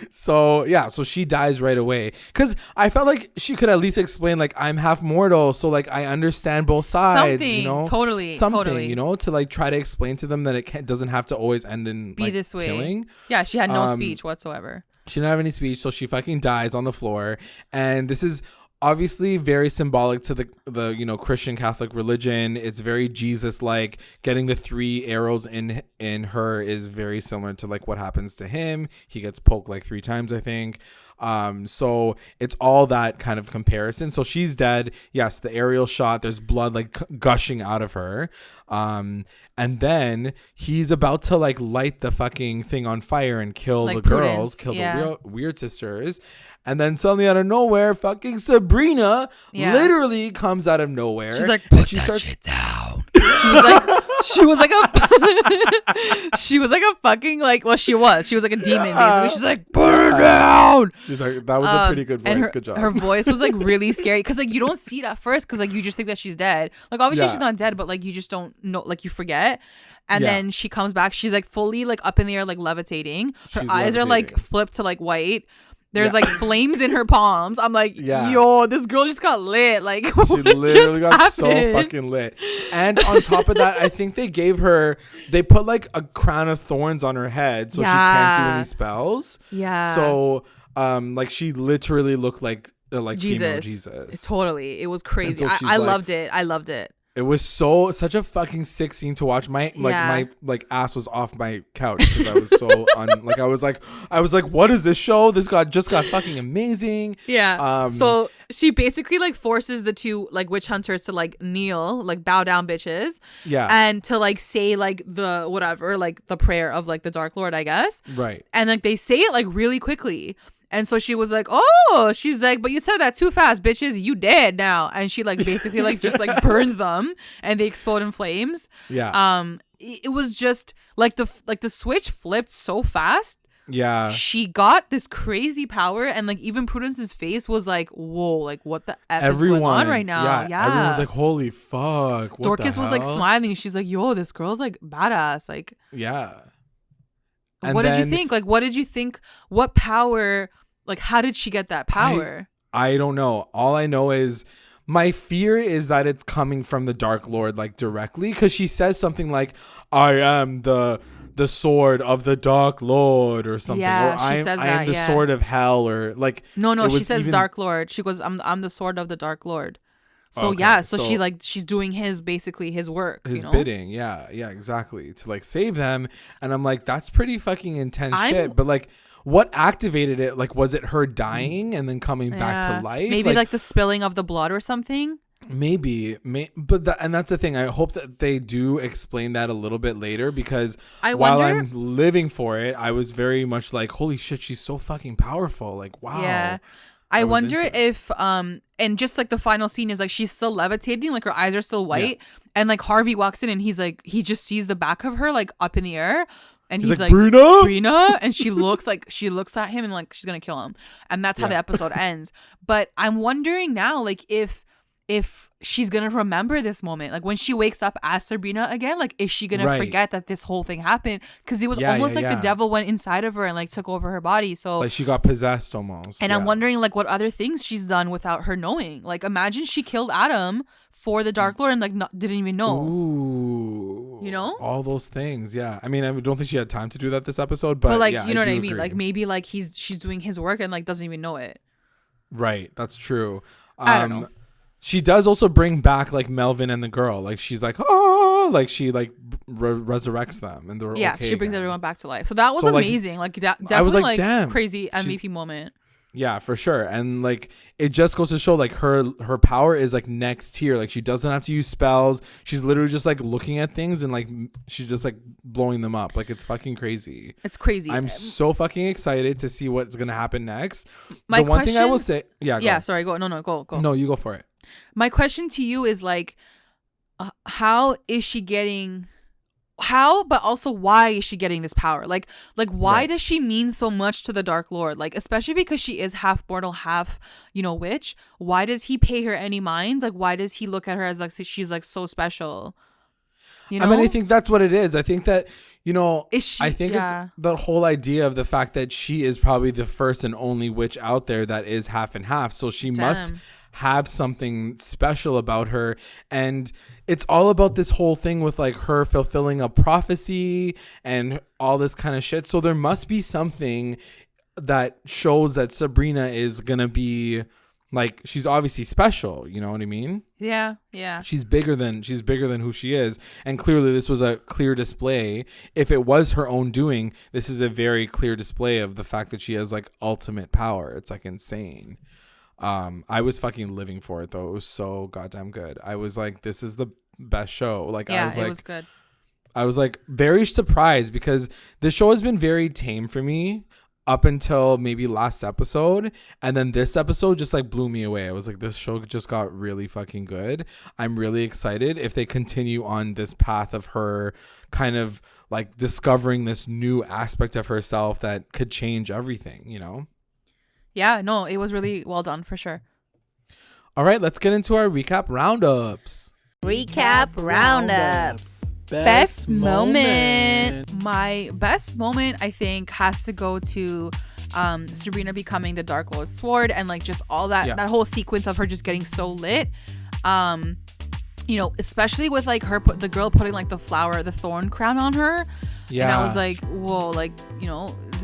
So she dies right away because I felt like she could at least explain like, I'm half mortal, so like I understand both sides.
Something,
you know,
totally,
you know, to like try to explain to them that it doesn't have to always end in
be
like,
this way.
Killing.
Yeah, she had no speech whatsoever.
She didn't have any speech, so she fucking dies on the floor, and this is obviously very symbolic to the you know, Christian Catholic religion. It's very Jesus like. Getting the 3 arrows in her is very similar to like what happens to him. He gets poked like 3 times, I think. So it's all that kind of comparison. So she's dead. Yes, the aerial shot, there's blood like gushing out of her. And then he's about to like light the fucking thing on fire and kill like the girls, kill the weird sisters. And then suddenly out of nowhere, fucking Sabrina literally comes out of nowhere.
She's like, put that shit down. She was like a fucking like, well, she was like a demon basically. She's like, put her down.
She's like, that was a pretty good voice. Good job.
Her voice was like really scary because like you don't see it at first because like you just think that she's dead. Like obviously she's not dead, but like you just don't know, like you forget. And then she comes back. She's like fully like up in the air, like levitating. Her eyes are like flipped to like white. There's like flames in her palms. I'm like, yo, this girl just got lit. Like,
she literally got so fucking lit. And on top of that, I think they put like a crown of thorns on her head so she can't do any spells.
Yeah.
So, like she literally looked like female Jesus.
Totally. It was crazy. So I loved it. I loved it.
It was such a fucking sick scene to watch. My ass was off my couch because I was so I was like, what is this show? This just got fucking amazing.
Yeah. So she basically like forces the two like witch hunters to like kneel, like bow down, bitches. Yeah. And to like say like the whatever, like the prayer of like the Dark Lord, I guess.
Right.
And like they say it like really quickly. And so she was like, oh, she's like, but you said that too fast, bitches. You dead now. And she like basically like just like burns them and they explode in flames.
Yeah.
It was just like the switch flipped so fast.
Yeah.
She got this crazy power and like even Prudence's face was like, whoa, like what the F is going on right now? Yeah.
Everyone was like, holy fuck. What
Dorcas was like smiling. She's like, yo, this girl's like badass. Like,
yeah.
And what did you think? Like, what did you think? What power? Like, how did she get that power?
I don't know. All I know is my fear is that it's coming from the Dark Lord, like directly, because she says something like, "I am the sword of the Dark Lord" or something.
Yeah,
or
she says
I am the sword of hell, or like.
No, she says Dark Lord. She goes, "I'm the sword of the Dark Lord." So so she's doing his work,
his bidding. Yeah, exactly, to like save them. And I'm like, that's pretty fucking intense shit. But like, what activated it? Like, was it her dying and then coming back to life?
Maybe like the spilling of the blood or something.
Maybe, but that's the thing. I hope that they do explain that a little bit later, because while I'm living for it, I was very much like, holy shit, she's so fucking powerful. Like, wow.
Yeah. I wonder if and just like the final scene is like she's still levitating, like her eyes are still white, and like Harvey walks in and he's like, he just sees the back of her like up in the air, and he's like Brina, and she looks at him and like she's gonna kill him, and that's how the episode ends. But I'm wondering now, like if she's gonna remember this moment, like when she wakes up as Sabrina again, like is she gonna forget that this whole thing happened? Because it was almost like the devil went inside of her and like took over her body, so
like she got possessed almost.
And I'm wondering like what other things she's done without her knowing. Like imagine she killed Adam for the Dark Lord and like didn't even know.
Ooh,
you know,
all those things. Yeah, I mean, I don't think she had time to do that this episode, but
like you know what I mean. Agree. Like maybe like she's doing his work and like doesn't even know it.
Right, that's true.
I don't know.
She does also bring back like Melvin and the girl. Like she's like, oh, like she like resurrects them and they're okay
she brings
again.
everyone back to life. So that was amazing. Like that definitely I was like damn, crazy MVP moment.
Yeah, for sure. And like it just goes to show like her power is like next tier. Like she doesn't have to use spells. She's literally just like looking at things and like she's just like blowing them up. Like it's fucking crazy.
It's crazy.
I'm so fucking excited to see what's gonna happen next. The one thing I will say,
sorry, go. No, go.
No, you go for it.
My question to you is like, how is she getting? How, but also why is she getting this power? Like why does she mean so much to the Dark Lord? Like, especially because she is half mortal, half, witch. Why does he pay her any mind? Like, why does he look at her as like she's like so special?
I mean, I think that's what it is. I think that, it's the whole idea of the fact that she is probably the first and only witch out there that is half and half. So she must have something special about her, and it's all about this whole thing with like her fulfilling a prophecy and all this kind of shit. So there must be something that shows that Sabrina is gonna be like, she's obviously special, you know what I mean?
Yeah.
She's bigger than who she is, and clearly this was a clear display. If it was her own doing, this is a very clear display of the fact that she has like ultimate power. It's like insane. I was fucking living for it though. It was so goddamn good. I was like, this is the best show. Like,
yeah,
I was like,
it was good.
I was like very surprised because this show has been very tame for me up until maybe last episode, and then this episode just like blew me away. I was like, this show just got really fucking good. I'm really excited if they continue on this path of her kind of like discovering this new aspect of herself that could change everything,
Yeah, no, it was really well done for sure.
All right, let's get into our recap roundups.
Recap roundups.
Best moment. My best moment, I think, has to go to Sabrina becoming the Dark Lord's sword, and like just all that whole sequence of her just getting so lit. Especially with like the girl putting like the thorn crown on her. Yeah. And I was like, whoa, like,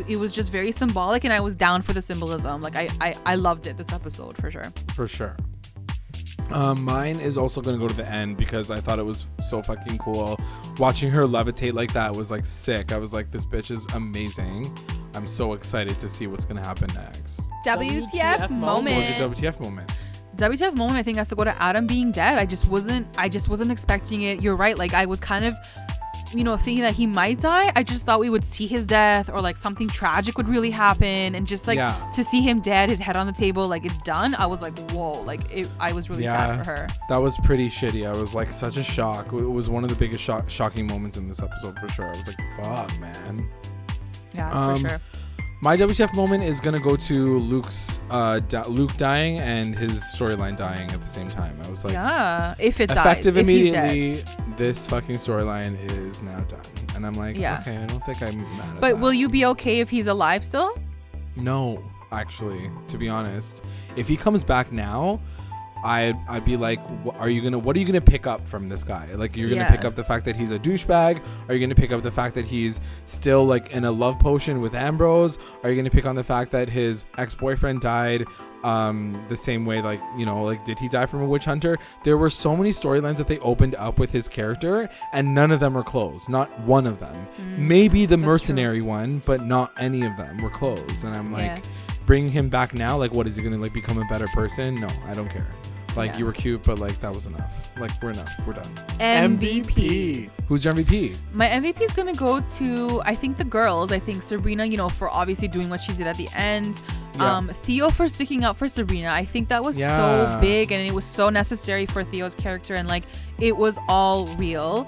it was just very symbolic, and I was down for the symbolism. Like I loved it this episode for sure.
For sure. Mine is also going to go to the end because I thought it was so fucking cool. Watching her levitate like that was like sick. I was like, this bitch is amazing. I'm so excited to see what's going to happen next.
WTF moment.
What was your WTF moment?
WTF moment, I think, has to go to Adam being dead. I just wasn't expecting it. You're right. Like I was kind of, thinking that he might die. I just thought we would see his death, or like something tragic would really happen, and just like to see him dead, his head on the table, like it's done. I was like, whoa, like I was really sad for her.
That was pretty shitty. I was like such a shock. It was one of the biggest shocking moments in this episode for sure. I was like, fuck, man.
Yeah, for sure.
My WTF moment is gonna go to Luke dying and his storyline dying at the same time. I was like,
if it
effective
dies,
immediately, this fucking storyline is now done. And I'm like, okay, I don't think I'm mad at that.
But will you be okay if he's alive still?
No, actually, to be honest, if he comes back now, I'd be like, what are you gonna pick up from this guy? Like, you're gonna pick up the fact that he's a douchebag? Are you gonna pick up the fact that he's still like in a love potion with Ambrose? Are you gonna pick on the fact that his ex-boyfriend died the same way? Like, like, did he die from a witch hunter? There were so many storylines that they opened up with his character, and none of them were closed. Not one of them. Maybe the mercenary one, but not any of them were closed. And I'm like, bringing him back now, like, what is he gonna like become a better person? No, I don't care. Like, you were cute, but like that was enough. Like, we're enough. We're done.
MVP.
Who's your MVP?
My MVP is gonna go to, I think, the girls. I think Sabrina, for obviously doing what she did at the end. Theo for sticking up for Sabrina. I think that was so big, and it was so necessary for Theo's character, and like it was all real.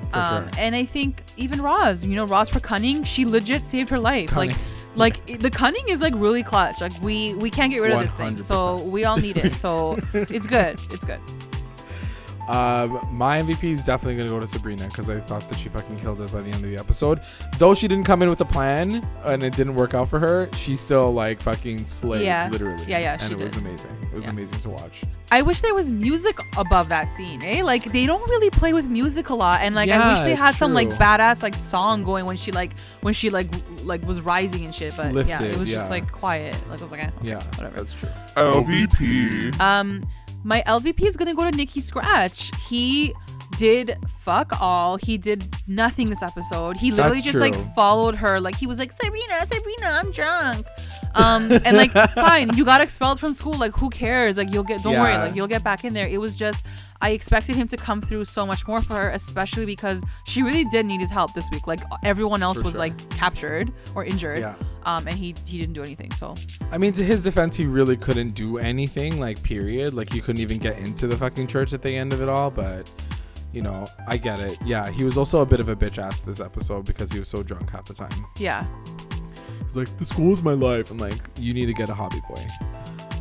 For sure.
And I think even Roz, Roz for cunning. She legit saved her life.
Cunning.
Like the cunning is like really clutch. Like we can't get rid of this thing, so we all need it. So it's good. It's good.
My MVP is definitely gonna go to Sabrina because I thought that she fucking killed it by the end of the episode. Though she didn't come in with a plan and it didn't work out for her, she still like fucking slayed, literally.
Yeah.
And it was amazing. It was amazing to watch.
I wish there was music above that scene, eh? Like they don't really play with music a lot, and like I wish they had some like badass like song going when she was rising and shit. But
lifted,
it was just like quiet. Like I was like, whatever.
That's true.
LVP.
My LVP is gonna go to Nikki Scratch. He did fuck all. He did nothing this episode. He literally just like followed her. Like he was like, Sabrina, I'm drunk. And like, fine, you got expelled from school. Like, who cares? Like, don't worry. Like, you'll get back in there. It was just, I expected him to come through so much more for her, especially because she really did need his help this week. Like, everyone else was like captured or injured. Yeah. And he didn't do anything. So,
I mean, to his defense, he really couldn't do anything. Like, period. Like, he couldn't even get into the fucking church at the end of it all. But, I get it. Yeah, he was also a bit of a bitch ass this episode because he was so drunk half the time.
Yeah.
He's like, the school is my life. I'm like, you need to get a hobby boy.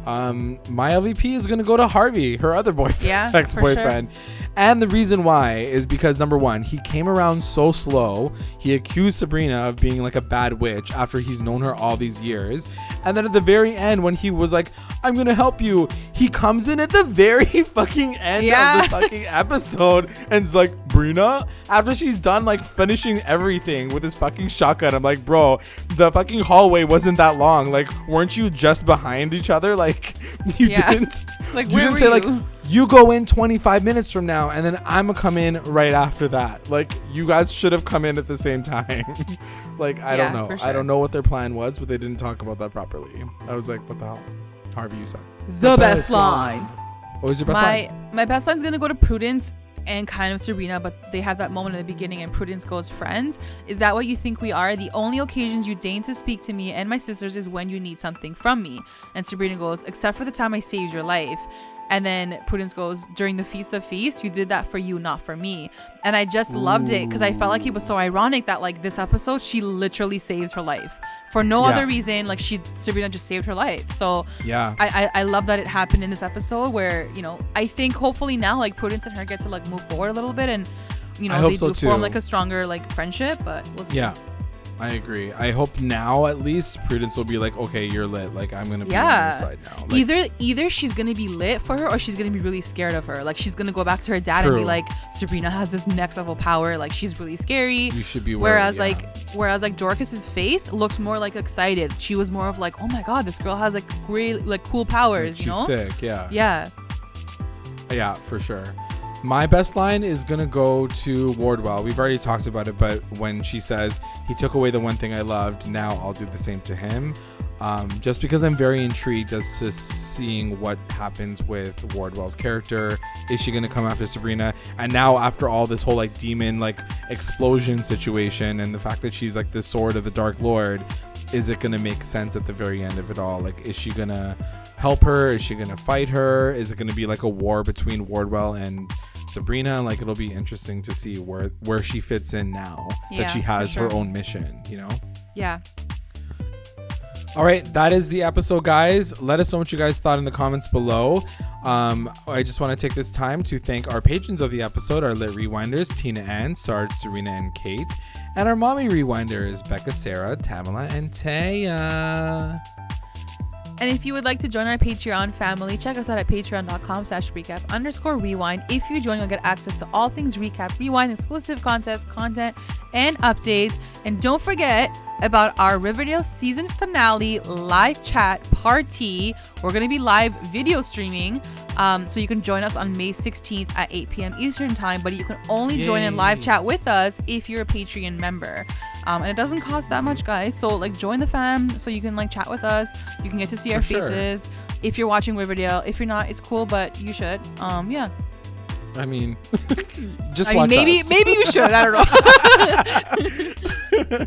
My LVP is going to go to Harvey, her other boyfriend, ex-boyfriend. Sure. And the reason why is because, number one, he came around so slow. He accused Sabrina of being like a bad witch after he's known her all these years. And then at the very end, when he was like, I'm going to help you, he comes in at the very fucking end of the fucking episode and is like, Brina, after she's done like finishing everything with his fucking shotgun. I'm like, bro, the fucking hallway wasn't that long. Like, weren't you just behind each other? Like, you didn't.
Like,
you didn't say like, you go in 25 minutes from now and then I'm gonna come in right after that. Like, you guys should have come in at the same time. Like, I don't know. Sure. I don't know what their plan was, but they didn't talk about that properly. I was like, what the hell? Harvey, you said
the best line.
What was your best line?
My best line's gonna go to Prudence and kind of Sabrina, but they have that moment at the beginning and Prudence goes, friends, is that what you think we are? The only occasions you deign to speak to me and my sisters is when you need something from me. And Sabrina goes, except for the time I saved your life. And then Prudence goes, during the Feast of Feasts, you did that for you, not for me. And I just loved it because I felt like it was so ironic that like this episode, she literally saves her life for no other reason. Like Sabrina just saved her life. So I love that it happened in this episode where, I think hopefully now like Prudence and her get to like move forward a little bit and, they do form like a stronger like friendship, but we'll see.
Yeah. I agree. I hope now at least Prudence will be like, okay, you're lit. Like, I'm gonna be on your side now. Like,
either she's gonna be lit for her, or she's gonna be really scared of her. Like, she's gonna go back to her dad and be like, Sabrina has this next level power. Like, she's really scary.
You should be worried.
Whereas Dorcas's face looked more like excited. She was more of like, oh my god, this girl has like great, like cool powers.
She's
you know?
sick. Yeah.
Yeah,
for sure. My best line is going to go to Wardwell. We've already talked about it, but when she says, he took away the one thing I loved, now I'll do the same to him. Just because I'm very intrigued as to seeing what happens with Wardwell's character. Is she going to come after Sabrina? And now after all this whole like demon like explosion situation and the fact that she's like the sword of the Dark Lord, is it going to make sense at the very end of it all? Like, is she going to help her? Is she going to fight her? Is it going to be like a war between Wardwell and Sabrina? Like, it'll be interesting to see where she fits in now that she has her own mission, you know?
Yeah.
All right, that is the episode, guys. Let us know what you guys thought in the comments below. I just want to take this time to thank our patrons of the episode, our lit rewinders, Tina Ann, Sarge, Serena, and Kate, and our mommy rewinders, Becca, Sarah, Tamala, and Taya.
And if you would like to join our Patreon family, check us out at patreon.com/recap_rewind. If you join, you'll get access to all things Recap Rewind, exclusive content, and updates. And don't forget about our Riverdale season finale live chat party. We're going to be live video streaming. So you can join us on May 16th at 8 p.m. Eastern time, but you can only join in live chat with us if you're a Patreon member. And it doesn't cost that much, guys. So like join the fam so you can like chat with us. You can get to see our faces if you're watching Riverdale. If you're not, it's cool, but you should. Yeah.
I mean, watch
maybe you should. I don't know.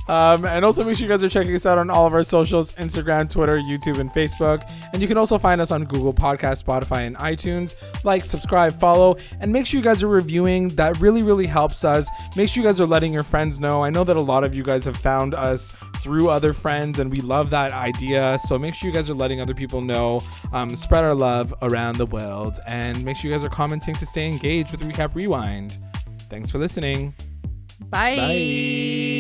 And also make sure you guys are checking us out on all of our socials: Instagram, Twitter, YouTube, and Facebook. And you can also find us on Google Podcasts, Spotify, and iTunes. Like, subscribe, follow, and make sure you guys are reviewing. That really, really helps us. Make sure you guys are letting your friends know. I know that a lot of you guys have found us through other friends, and we love that idea. So make sure you guys are letting other people know. Spread our love around the world, and make sure you guys are commenting to stay engaged with Recap Rewind. Thanks for listening.
Bye.